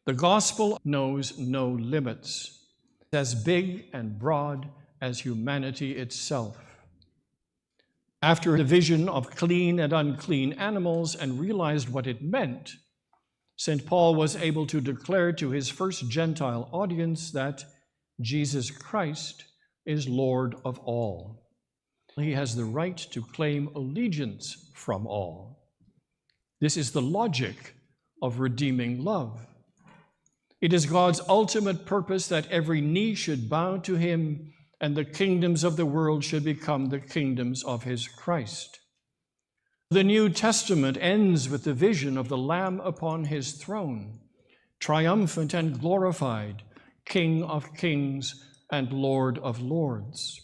The gospel knows no limits. It's as big and broad as humanity itself. After the vision of clean and unclean animals and realized what it meant, St. Paul was able to declare to his first Gentile audience that Jesus Christ is Lord of all. He has the right to claim allegiance from all. This is the logic of redeeming love. It is God's ultimate purpose that every knee should bow to him and the kingdoms of the world should become the kingdoms of his Christ. The New Testament ends with the vision of the Lamb upon his throne, triumphant and glorified, King of kings and Lord of lords.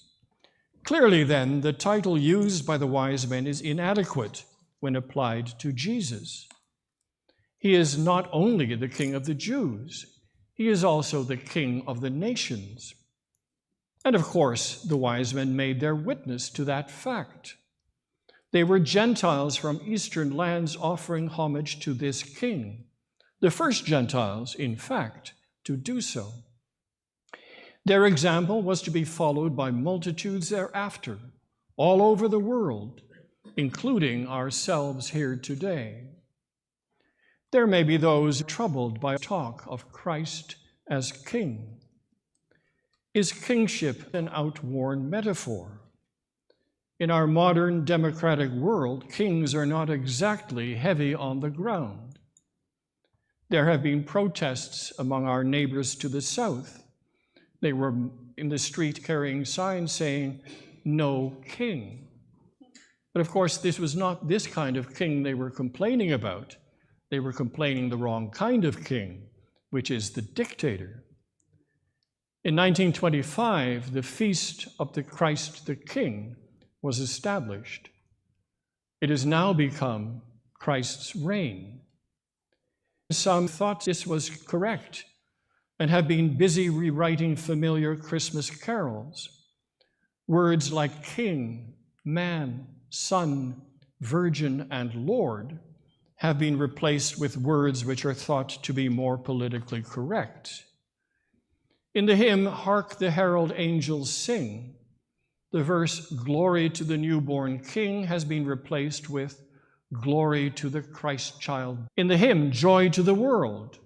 Clearly, then, the title used by the wise men is inadequate when applied to Jesus. He is not only the King of the Jews, he is also the King of the nations. And of course, the wise men made their witness to that fact. They were Gentiles from eastern lands offering homage to this king, the first Gentiles, in fact, to do so. Their example was to be followed by multitudes thereafter, all over the world, including ourselves here today. There may be those troubled by talk of Christ as king. Is kingship an outworn metaphor? In our modern democratic world, kings are not exactly heavy on the ground. There have been protests among our neighbors to the south. They were in the street carrying signs saying, "No king." But of course, this was not this kind of king they were complaining about. They were complaining the wrong kind of king, which is the dictator. In 1925, the Feast of the Christ the King was established. It has now become Christ's reign. Some thought this was correct and have been busy rewriting familiar Christmas carols. Words like king, man, son, virgin, and Lord have been replaced with words which are thought to be more politically correct. In the hymn, "Hark the Herald Angels Sing," the verse, "Glory to the newborn King," has been replaced with "Glory to the Christ child." In the hymn, "Joy to the World,"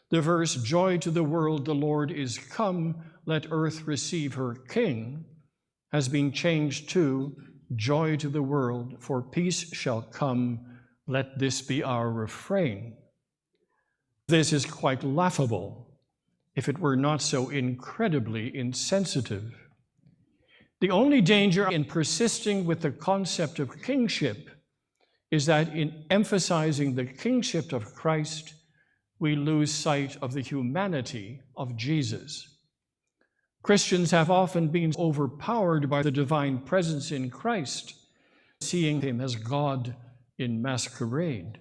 the verse, "Joy to the world, the Lord is come, let earth receive her King," has been changed to "Joy to the world, for peace shall come, let this be our refrain." This is quite laughable, if it were not so incredibly insensitive. The only danger in persisting with the concept of kingship is that in emphasizing the kingship of Christ, we lose sight of the humanity of Jesus. Christians have often been overpowered by the divine presence in Christ, seeing him as God in masquerade.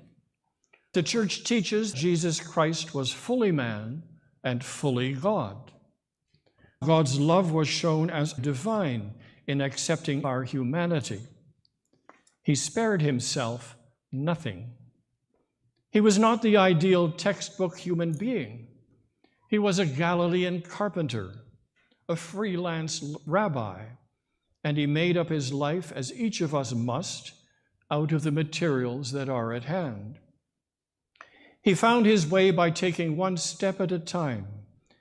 The church teaches Jesus Christ was fully man and fully God. God's love was shown as divine in accepting our humanity. He spared himself nothing. He was not the ideal textbook human being. He was a Galilean carpenter, a freelance rabbi, and he made up his life, as each of us must, out of the materials that are at hand. He found his way by taking one step at a time.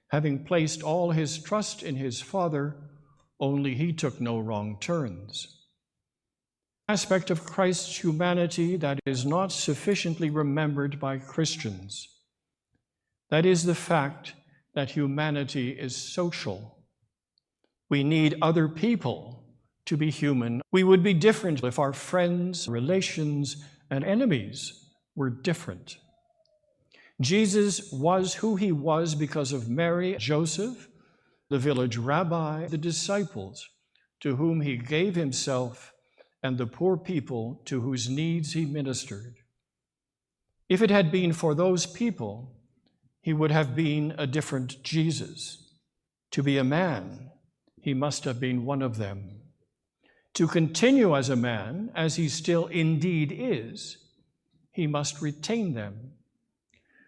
Having placed all his trust in his Father, only he took no wrong turns. Aspect of Christ's humanity that is not sufficiently remembered by Christians. That is the fact that humanity is social. We need other people to be human. We would be different if our friends, relations, and enemies were different. Jesus was who he was because of Mary, Joseph, the village rabbi, the disciples, to whom he gave himself, and the poor people to whose needs he ministered. If it had been for those people, he would have been a different Jesus. To be a man, he must have been one of them. To continue as a man, as he still indeed is, he must retain them.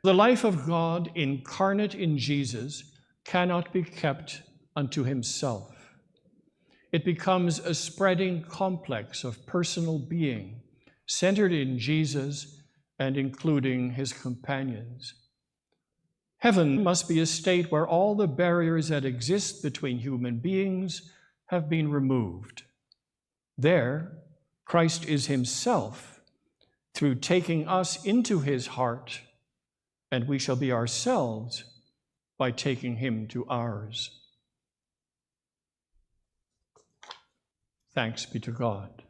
The life of God incarnate in Jesus cannot be kept unto himself. It becomes a spreading complex of personal being, centered in Jesus and including his companions. Heaven must be a state where all the barriers that exist between human beings have been removed. There, Christ is himself, through taking us into his heart, and we shall be ourselves by taking him to ours. Thanks be to God.